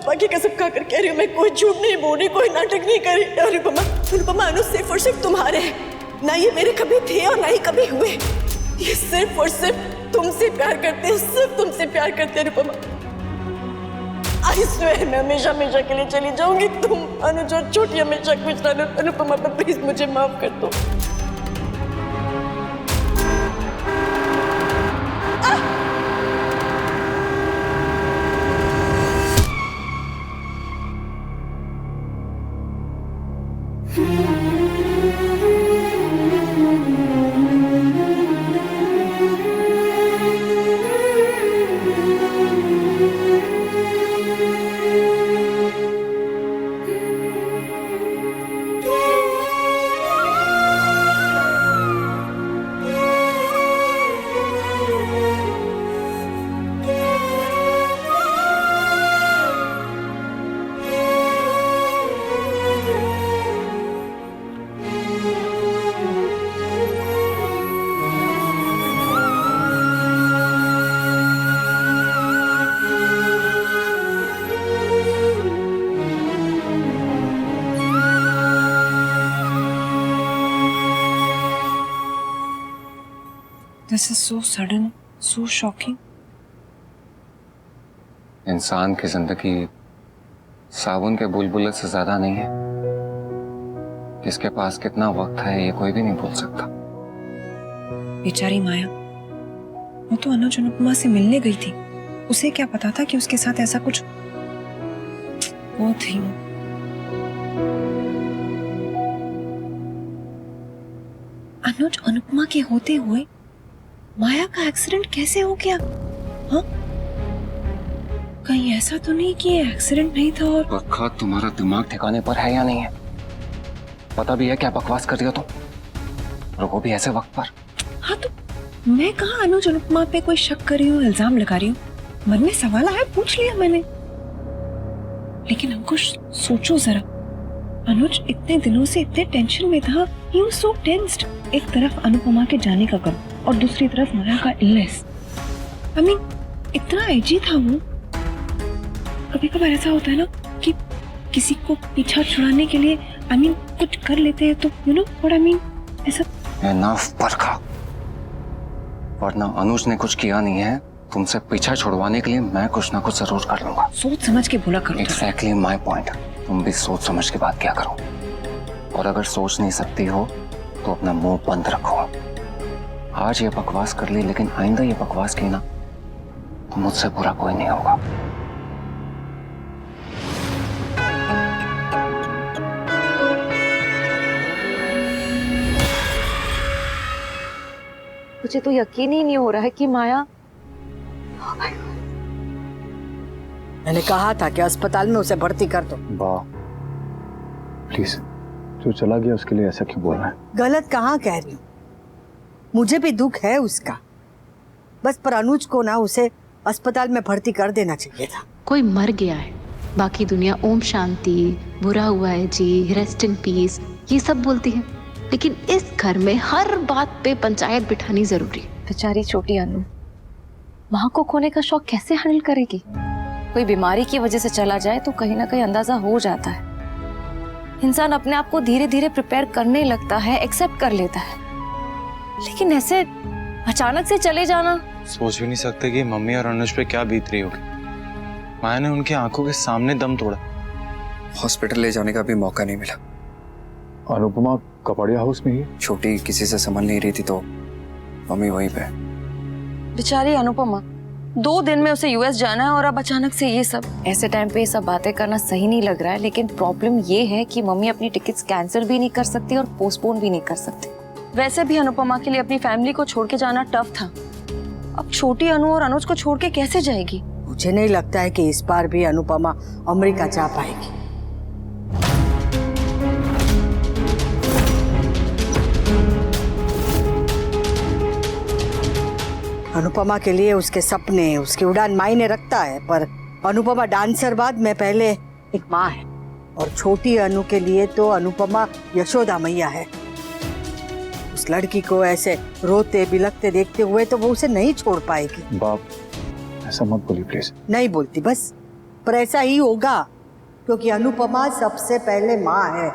अब्बा की कसम खाकर कह रही हूँ, मैं कोई झूठ नहीं बोल रही, कोई नाटक नहीं कर रही। अनुपमा, अनुपमा, अनुज सिर्फ और सिर्फ तुम्हारे हैं, ना ये मेरे कभी थे और ना ही कभी हुए। ये सिर्फ और सिर्फ तुमसे प्यार करते हैं, सिर्फ तुमसे प्यार करते हैं अनुपमा। आई स्वेयर मैं हमेशा हमेशा के लिए चली जाऊंगी। तुम अनुज और छोटी हमेशा खुश रहना। अनुपमा, प्लीज मुझे माफ कर दो। This is so sudden, so shocking. इंसान की जिंदगी साबुन के बुलबुले से ज्यादा नहीं है। किसके पास कितना वक्त है ये कोई भी नहीं बोल सकता। बेचारी माया, वो तो अनुज अनुपमा से मिलने गई थी। उसे क्या पता था कि उसके साथ ऐसा कुछ वो थी। अनुज अनुपमा के होते हुए माया का एक्सीडेंट कैसे हो गया? हाँ, कहीं ऐसा तो नहीं कि ये एक्सीडेंट नहीं था? और पक्का तुम्हारा दिमाग ठिकाने पर है या नहीं है? पता भी है क्या बकवास कर रही हो तुम, और वो भी ऐसे वक्त पर। हाँ तो मैं कहाँ अनुज अनुपमा पे कोई शक कर रही हूँ, इल्जाम लगा रही हूँ। मन में सवाल आया, पूछ लिया मैंने। लेकिन अंकुश सोचो जरा, अनुज इतने दिनों से इतने टेंशन में था। He was so tensed। एक तरफ अनुपमा के जाने का गम और दूसरी तरफ माया का इलनेस। I mean, इतना एजी था वो। कभी कभार ऐसा होता है ना कि किसी को पीछा छुड़ाने के लिए कुछ कर लेते हैं, तो you know what I mean? ऐसा नाफ परखा, वरना अनुज ने कुछ किया नहीं है। तुमसे पीछा छुड़वाने के लिए मैं कुछ ना कुछ जरूर कर लूंगा। सोच समझ के बोला करो। Exactly my point। तुम भी सोच समझ के बात क्या करो, और अगर सोच नहीं सकती हो तो अपना मुंह बंद रखो। आज ये बकवास कर ली, लेकिन आइंदा ये बकवास की ना तो मुझसे बुरा कोई नहीं होगा। मुझे तो यकीन ही नहीं हो रहा है कि माया। मैंने कहा था कि अस्पताल में उसे भर्ती कर दो। वाह, प्लीज, जो चला गया उसके लिए ऐसा क्यों बोल रहा है? गलत कहाँ कह रही हूँ, मुझे भी दुख है उसका। बस पर अनुज को ना उसे अस्पताल में भर्ती कर देना चाहिए था। कोई मर गया है, बाकी दुनिया ओम शांति, बुरा हुआ है जी, रेस्ट इन पीस, ये सब बोलती है। लेकिन इस घर में हर बात पे पंचायत बिठानी जरूरी है। बेचारी छोटी अनु माँ को खोने का शौक कैसे हैंडल करेगी? कोई बीमारी की वजह से चला जाए तो कहीं ना कहीं अंदाजा हो जाता है। इंसान अपने आप को धीरे धीरे प्रिपेयर करने लगता है, एक्सेप्ट कर लेता है। लेकिन ऐसे अचानक से चले जाना, सोच भी नहीं सकते कि मम्मी और अनुज पे क्या बीत रही होगी। माया ने उनकी आंखों के सामने दम तोड़ा। हॉस्पिटल ले जाने का भी मौका नहीं मिला। अनुपमा कपड़िया हाउस में ही? छोटी किसी से संभल नहीं रही थी तो मम्मी वहीं पे। बेचारी अनुपमा, 2 दिन में उसे यूएस जाना है और अब अचानक से ये सब। ऐसे टाइम पे ये सब बातें करना सही नहीं लग रहा है, लेकिन प्रॉब्लम ये है कि मम्मी अपनी टिकट्स कैंसिल भी नहीं कर सकती और पोस्टपोन भी नहीं कर सकती। वैसे भी अनुपमा के लिए अपनी फैमिली को छोड़ के जाना टफ था। अब छोटी अनु और अनुज को छोड़ के कैसे जाएगी? मुझे नहीं लगता है कि इस बार भी अनुपमा अमेरिका जा पाएगी। अनुपमा के लिए उसके सपने, उसकी उड़ान मायने रखता है, पर अनुपमा डांसर बाद में पहले एक माँ है, और छोटी अनु के लिए तो अनुपमा यशोदा मैया है। उस लड़की को ऐसे रोते बिलखते देखते हुए तो वो उसे नहीं छोड़ पाएगी। बाप, ऐसा मत बोलिए प्लीज। नहीं बोलती, बस पर ऐसा ही होगा क्योंकि अनुपमा सबसे पहले माँ है।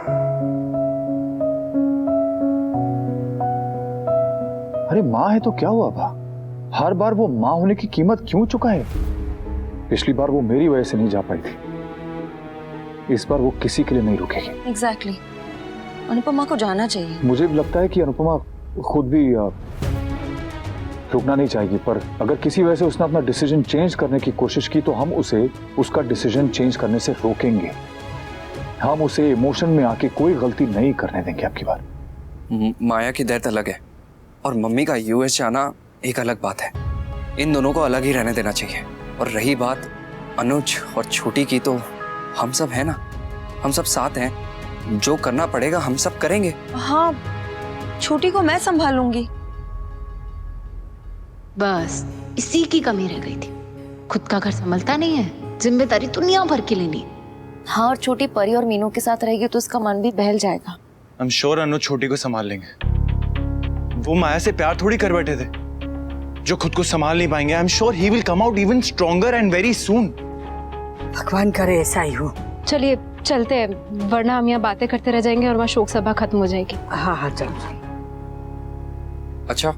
अरे माँ है तो क्या हुआ बा? हर बार वो माँ होने की कीमत क्यों चुकाए? पिछली बार वो मेरी वजह से नहीं जा पाई थी, इस बार वो किसी के लिए नहीं रुकेगी। एग्जैक्टली अनुपमा को जाना चाहिए। मुझे भी लगता है कि अनुपमा खुद भी रुकना नहीं चाहेगी, पर अगर किसी वजह से उसने अपना डिसीजन चेंज करने की कोशिश की तो हम उसे उसका डिसीजन चेंज करने से रोकेंगे। हम उसे इमोशन में आके कोई गलती नहीं करने देंगे। आपकी बात माया की दर्द अलग है और मम्मी का यूएस जाना एक अलग बात है। इन दोनों को अलग ही रहने देना चाहिए। और रही बात अनुज और छोटी की, तो हम सब है ना, हम सब साथ हैं, जो करना पड़ेगा हम सब करेंगे। हाँ, छोटी को मैं संभालूंगी। बस इसी की कमी रह गई थी, खुद का घर संभलता नहीं है, जिम्मेदारी दुनिया भर की लेनी है। हाँ, और छोटी परी और मीनू के साथ रहेगी तो उसका मन भी बहल जाएगा। आई एम श्योर अनुज छोटी को संभाल लेंगे। वो माया से प्यार थोड़ी कर बैठे थे जो खुद को संभाल नहीं पाएंगे। I am sure he will come out even stronger and very soon. भगवान करे ऐसा ही हो। चलिए चलते हैं, वरना हम यहाँ बातें करते रह जाएंगे और वहाँ शोक सभा खत्म हो जाएगी। हाँ हाँ चलो। अच्छा,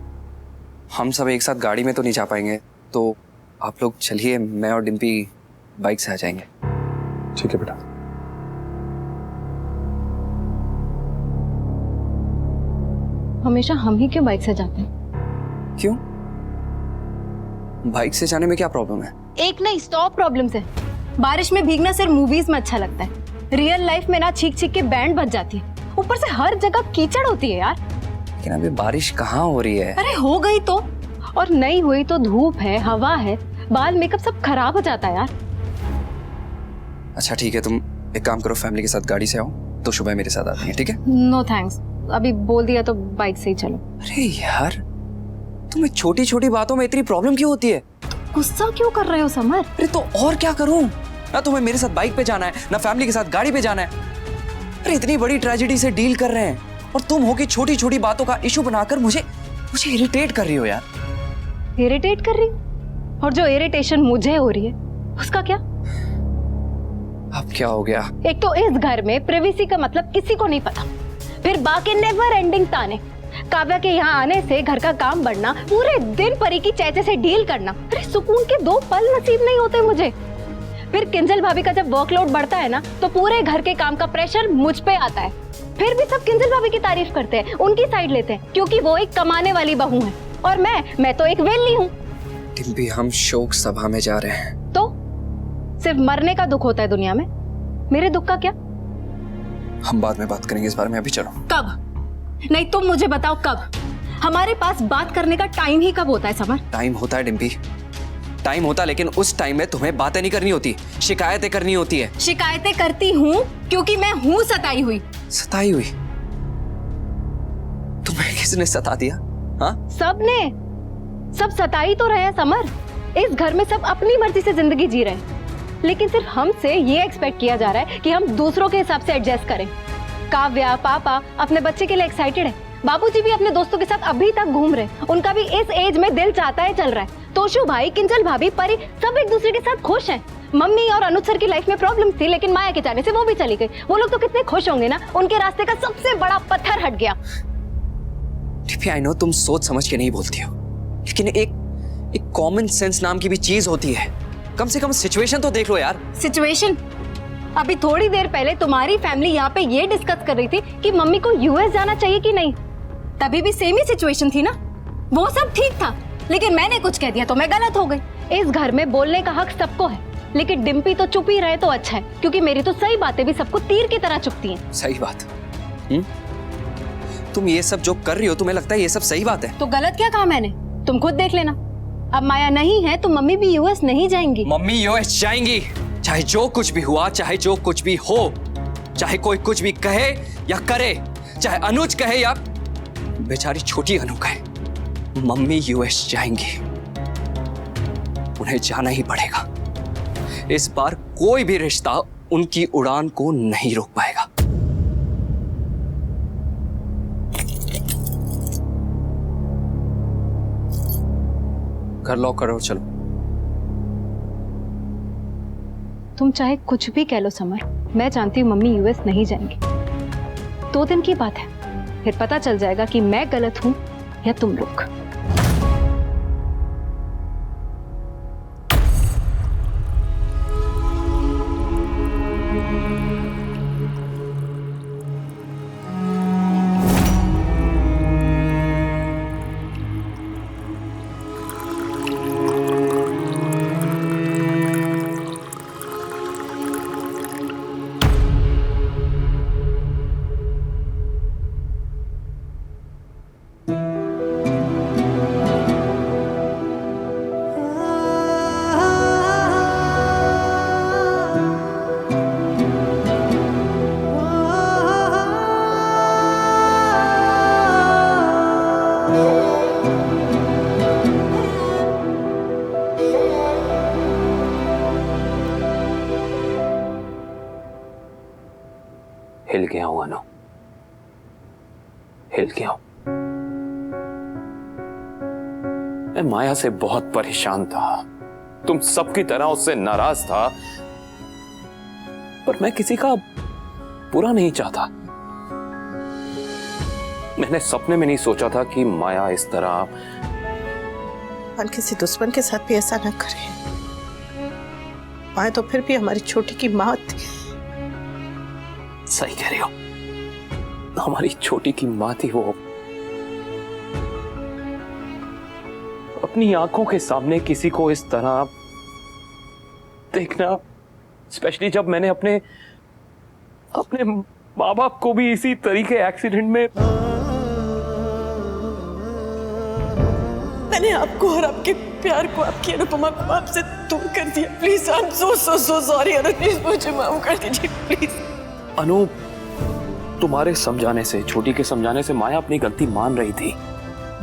हम सब एक साथ गाड़ी में तो नहीं जा पाएंगे, तो आप लोग चलिए, मैं और डिम्पी बाइक से आ जाएंगे। ठीक है बेटा। हमेशा हम ही क्यों बाइक से जाते हैं? क्यों? बाइक से जाने में क्या प्रॉब्लम है? एक नहीं, 100 प्रॉब्लम्स है। बारिश में भीगना सिर्फ मूवीज में अच्छा लगता है, रियल लाइफ में ना छींक छींक के बैंड बज जाती है, ऊपर से हर जगह कीचड़ होती है यार। लेकिन अभी बारिश कहाँ हो रही है? अरे हो गई तो, और नहीं हुई तो धूप है, हवा है, बाल मेकअप सब खराब हो जाता है यार। अच्छा ठीक है, तुम एक काम करो, फैमिली के साथ गाड़ी से आओ, तो सुबह मेरे साथ आती है, ठीक है? नो थैंक्स, अभी बोल दिया तो बाइक से ही चलो। अरे यार, तुम्हें छोटी छोटी बातों में इतनी प्रॉब्लम क्यों होती है? गुस्सा क्यों कर रहे हो समर? अरे तो और क्या करूं? ना तुम्हें मेरे साथ बाइक पे जाना है, ना फैमिली के साथ गाड़ी पे जाना है। अरे इतनी बड़ी ट्रेजेडी से डील कर रहे हैं और तुम हो कि छोटी छोटी बातों का इशू बनाकर मुझे इरिटेट कर रही हो यार। इरिटेट कर रही हूँ? और जो इरिटेशन मुझे हो रही है उसका क्या? अब क्या हो गया? एक तो इस घर में प्राइवेसी का मतलब किसी को नहीं पता, फिर बाकी नेवर एंडिंग ताने। काव्या के यहाँ आने से घर का काम बढ़ना, पूरे दिन परी की चैचे से डील करना, अरे सुकून के 2 पल नसीब नहीं होते मुझे। फिर किंजल भाभी का जब वर्कलोड बढ़ता है ना, तो पूरे घर के काम का प्रेशर मुझ पे आता है। फिर भी सब किंजल भाभी की तारीफ करते हैं, उनकी साइड लेते हैं, क्योंकि वो एक कमाने वाली बहू है और मैं तो एक वेली हूँ। डिम्पी, हम शोक सभा में जा रहे हैं। तो सिर्फ मरने का दुख होता है दुनिया में, मेरे दुख का क्या? हम बाद में बात करेंगे इस बारे में, अभी चलो। कब? नहीं तुम मुझे बताओ कब? हमारे पास बात करने का टाइम ही कब होता है समर? टाइम होता है डिम्पी, टाइम होता है, लेकिन उस टाइम में तुम्हें बातें नहीं करनी होती, शिकायतें करनी होती है। शिकायतें करती हूँ क्योंकि मैं हूँ सताई हुई। सताई हुई? तुम्हें किसने सता दिया? हाँ, सब सताई तो रहे हैं समर। इस घर में सब अपनी मर्जी से जिंदगी जी रहे हैं, लेकिन सिर्फ हमसे ये एक्सपेक्ट किया जा रहा है कि हम दूसरों के हिसाब से एडजस्ट करें। काव्या पापा अपने बच्चे के लिए एक्साइटेड है, बाबूजी भी अपने दोस्तों के साथ अभी तक घूम रहे, उनका भी इस एज में दिल चाहता है चल रहा है। तोशु भाई, किंजल भाभी, परी सब एक दूसरे के साथ खुश हैं। मम्मी और अनुज सर की लाइफ में प्रॉब्लम थी, लेकिन माया के जाने से वो भी चली गई। वो लोग तो कितने खुश होंगे ना, उनके रास्ते का सबसे बड़ा पत्थर हट गया। आई नो तुम सोच समझ के नहीं बोलती हो, लेकिन एक कॉमन सेंस नाम की भी चीज होती है। कम से कम सिचुएशन तो देख लो यार। सिचुएशन? अभी थोड़ी देर पहले तुम्हारी फैमिली यहाँ पे ये डिस्कस कर रही थी कि मम्मी को यूएस जाना चाहिए कि नहीं। तभी भी सेम ही सिचुएशन थी ना, वो सब ठीक था, लेकिन मैंने कुछ कह दिया तो मैं गलत हो गई। इस घर में बोलने का हक सबको है, लेकिन डिम्पी तो चुप ही रहे तो अच्छा है, क्योंकि मेरी तो सही बातें भी सबको तीर की तरह चुभती हैं। सही बात? तुम ये सब जो कर रही हो, तुम्हें लगता है ये सब सही बात है? तो गलत क्या कहा मैंने? तुम खुद देख लेना। अब माया नहीं है तो मम्मी भी यूएस नहीं जाएंगी। मम्मी यूएस जाएंगी, चाहे जो कुछ भी हुआ, चाहे जो कुछ भी हो, चाहे कोई कुछ भी कहे या करे, चाहे अनुज कहे या बेचारी छोटी अनु कहे, मम्मी यूएस जाएंगी। उन्हें जाना ही पड़ेगा। इस बार कोई भी रिश्ता उनकी उड़ान को नहीं रोक पाएगा। घर लॉक करो, चलो। तुम चाहे कुछ भी कह लो समर, मैं जानती हूँ मम्मी यूएस नहीं जाएंगे। 2 दिन की बात है, फिर पता चल जाएगा कि मैं गलत हूँ या तुम लोग। हिल गया हूं अनु, हिल गया हूं। मैं माया से बहुत परेशान था, तुम सबकी तरह उससे नाराज था, पर मैं किसी का बुरा नहीं चाहता। मैंने सपने में नहीं सोचा था कि माया इस तरह किसी दुश्मन के साथ भी ऐसा न करे। माया तो फिर भी हमारी छोटी की माँ थी। सही कह रही हो, हमारी छोटी की माँ थी वो। अपनी आंखों के सामने किसी को इस तरह देखना, स्पेशली जब मैंने अपने माँ बाप को भी इसी तरीके एक्सीडेंट में। मैंने आपको और आपके प्यार को, आपकी अनुपमा को आपसे दूर कर दिया। Please, I am so sorry Anu, please मुझे माफ कर दीजिए प्लीज। अनु, तुम्हारे समझाने से, छोटी के समझाने से माया अपनी गलती मान रही थी,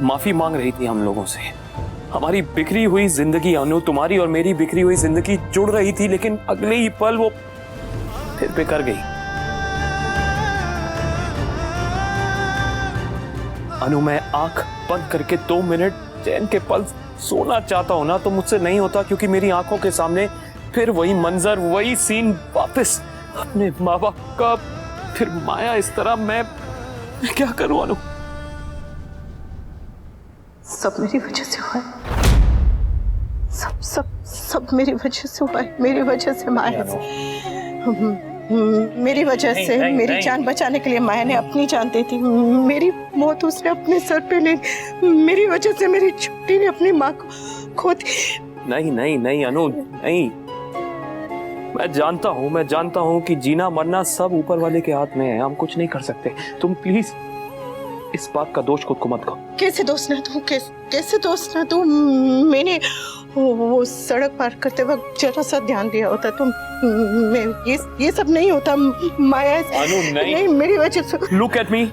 माफी मांग रही थी हम लोगों से। हमारी बिखरी हुई जिंदगी अनु, तुम्हारी और मेरी बिखरी हुई जिंदगी जुड़ रही थी, लेकिन अगले ही पल वो फिर बिखर गई। अनु, मैं आंख बंद करके 2 मिनट चैन के पल सोना चाहता हूं ना, तो मुझसे नहीं होता, क्योंकि मेरी आंखों के सामने फिर वही मंजर, वही सीन वापस, अपने माँ बाप का, फिर माया इस तरह। मैं क्या करूं अनु? सब मेरी वजह से हुआ है, सब मेरी वजह से हुआ है, मेरी वजह से माया से, मेरी वजह से मेरी जान बचाने के लिए माया ने अपनी जान दी थी। मेरी मौत उसने अपने सर पे ले, मेरी वजह से मेरी छोटी ने अपनी माँ को खो दी। नहीं नहीं नहीं अनु, नहीं। मैं जानता हूँ कि जीना मरना सब ऊपर वाले के हाथ में है, हम कुछ नहीं कर सकते। तुम प्लीज इस बात का दोष खुद को मत करो। कैसे दोष ना तू, कैसे दोष ना तू? मैंने वो सड़क पार करते वक्त जरा सा ध्यान दिया होता तो ये सब नहीं होता। माया अनु, नहीं, मेरी वजह से। लुक एट मी,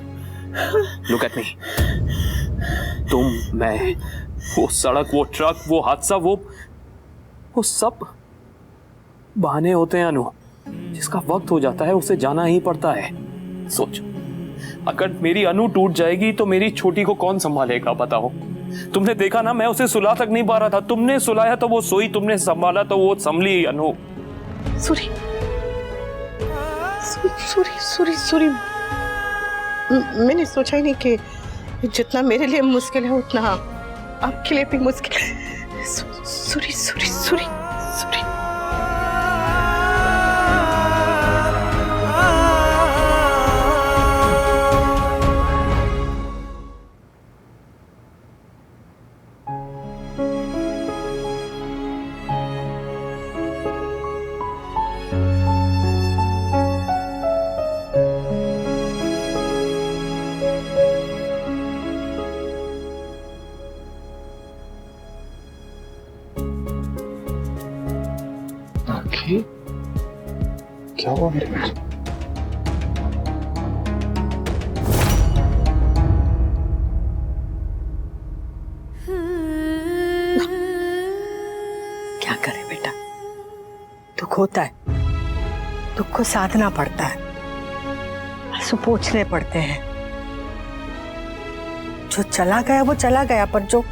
तुम, मैं, वो सड़क, वो ट्रक, वो हादसा, वो सब बहाने होते हैं अनु। जिसका वक्त हो जाता है उसे जाना ही पड़ता है। सोच, अगर मेरी अनु टूट जाएगी तो मेरी छोटी को कौन संभालेगा बताओ? तुमने देखा ना, मैं उसे सुला तक नहीं पा रहा था, तुमने सुलाया तो वो सोई, तुमने संभाला तो वो संभली। अनु, सॉरी, मैंने सोचा ही नहीं कि जितना मेरे लिए मुश्किल है उतना आपके लिए भी मुश्किल है। सॉरी। क्या हुआ मेरे बच्चे? क्या करे बेटा, दुख होता है, दुख को साधना पड़ता है, आंसू पोंछने पड़ते हैं। जो चला गया वो चला गया, पर जो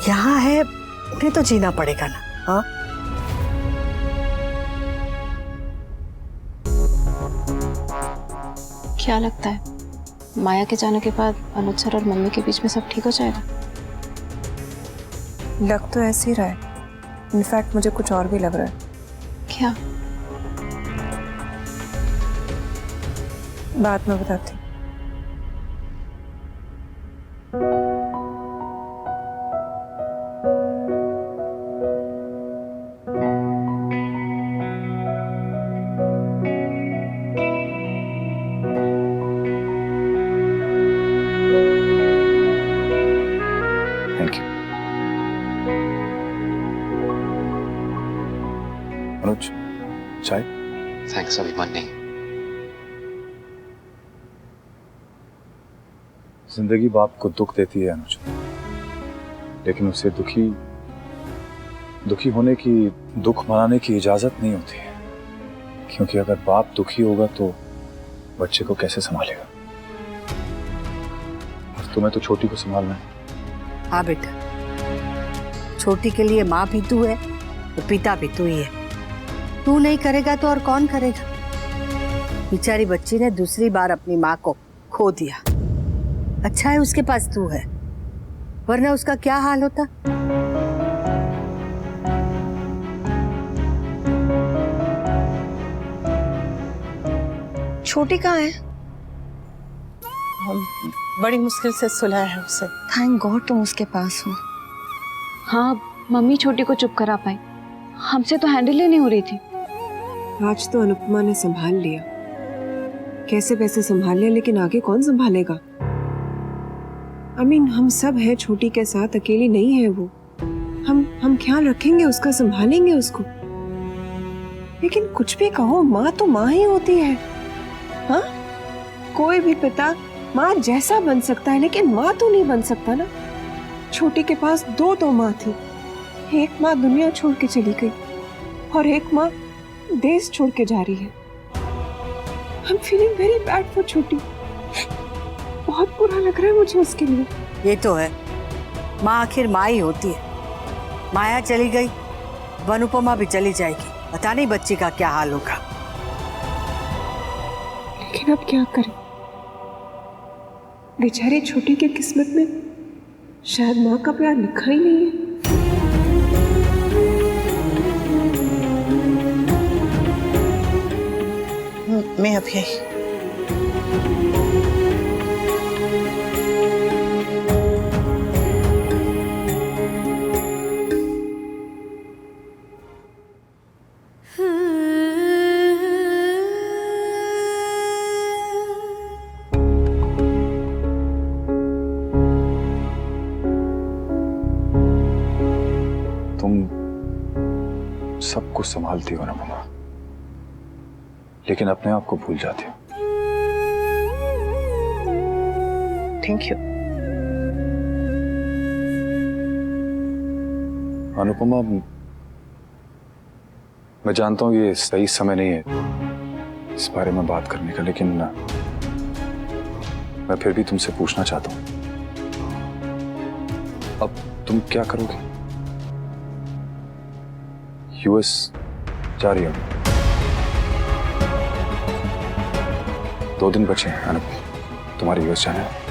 यहाँ है उन्हें तो जीना पड़ेगा ना। हाँ, क्या लगता है माया के जाने के बाद अनुज सर और मम्मी के बीच में सब ठीक हो जाएगा? लग तो ऐसे ही रहा है, इनफैक्ट मुझे कुछ और भी लग रहा है। क्या? बाद में बताती हूँ। Thank you. अनुज, चाय? थैंक्स, अभी मन नहीं। जिंदगी बाप को दुख देती है अनुज, लेकिन उसे दुखी होने की, दुख मनाने की इजाजत नहीं होती है, क्योंकि अगर बाप दुखी होगा तो बच्चे को कैसे संभालेगा? और तुम्हें तो छोटी को संभालना है। हाँ बेटा, छोटी के लिए माँ भी तू है तो पिता भी तू ही है। तू नहीं करेगा तो और कौन करेगा? बेचारी बच्ची ने दूसरी बार अपनी माँ को खो दिया। अच्छा है उसके पास तू है, वरना उसका क्या हाल होता। छोटी कहाँ है? हम बड़ी मुश्किल से सुलाया है उसे। थैंक गॉड तुम उसके पास हो। हाँ, मम्मी छोटी को चुप करा पाई, हमसे तो हैंडल ही नहीं हो रही थी। आज तो अनुपमा ने संभाल लिया, कैसे वैसे संभाल लिया, लेकिन आगे कौन संभालेगा? हम सब हैं छोटी के साथ, अकेली नहीं है वो। हम ख्याल रखेंगे उसका, संभालेंगे उसको। लेकिन कुछ भी कहो, माँ तो माँ ही होती है। हाँ, कोई भी पिता माँ जैसा बन सकता है, लेकिन माँ तो नहीं बन सकता ना। छोटी के पास दो माँ थी, एक माँ दुनिया छोड़ के चली गई और एक माँ देश छोड़ के जा रही है। I'm feeling very bad for छोटी। बहुत बुरा लग रहा है मुझे उसके लिए। ये तो है, माँ आखिर माँ ही होती है। माया चली गई, अनुपमा भी चली जाएगी, पता नहीं बच्ची का क्या हाल होगा। लेकिन अब क्या करें? बेचारी छोटी के किस्मत में शायद माँ का प्यार लिखा ही नहीं है। मैं अब यही तुम सब कुछ संभालती हो ना मम्मा, लेकिन अपने आप को भूल जाती हो। Thank you. अनुपमा, मैं जानता हूँ ये सही समय नहीं है इस बारे में बात करने का, लेकिन मैं फिर भी तुमसे पूछना चाहता हूँ, अब तुम क्या करोगे? यूएस जा रही हो, 2 दिन बचे हैं अनुपमा, तुम्हारे यूएस जाना है।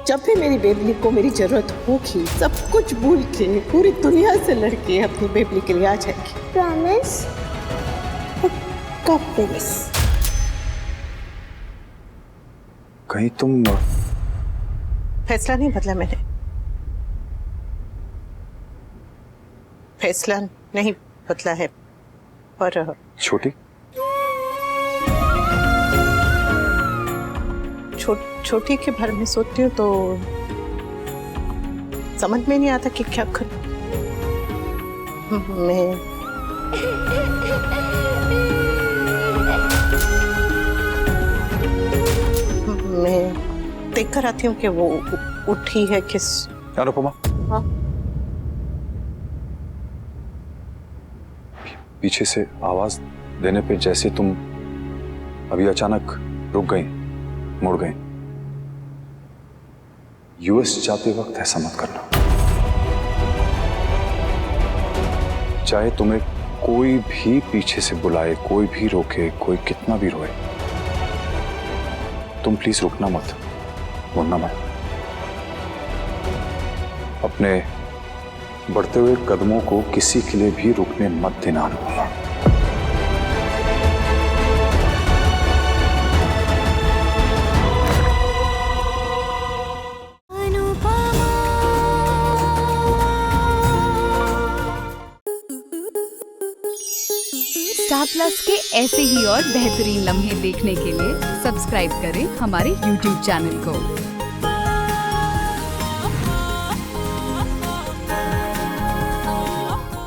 जब भी मेरी बेबली को मेरी जरूरत होगी, सब कुछ भूल के पूरी दुनिया से लड़के अपनी बेबली के लिए आ जाएगी। प्रॉमिस? कब प्रॉमिस? कहीं तुम फैसला नहीं बदला मैंने, फैसला नहीं बदला है। और छोटी छोटी के बारे में सोचती हूँ तो समझ में नहीं आता कि क्या करूं। मैं देख कर आती हूँ कि वो उठी है किस। अनुपमा, हाँ? पीछे से आवाज देने पे जैसे तुम अभी अचानक रुक गई, मुड़ गई। यूएस जाते वक्त ऐसा मत करना। चाहे तुम्हें कोई भी पीछे से बुलाए, कोई भी रोके, कोई कितना भी रोए, तुम प्लीज रुकना मत, मुड़ना मत। अपने बढ़ते हुए कदमों को किसी के लिए भी रुकने मत देना अनुपमा। स्टार प्लस के ऐसे ही और बेहतरीन लम्हे देखने के लिए सब्सक्राइब करें हमारे YouTube चैनल को।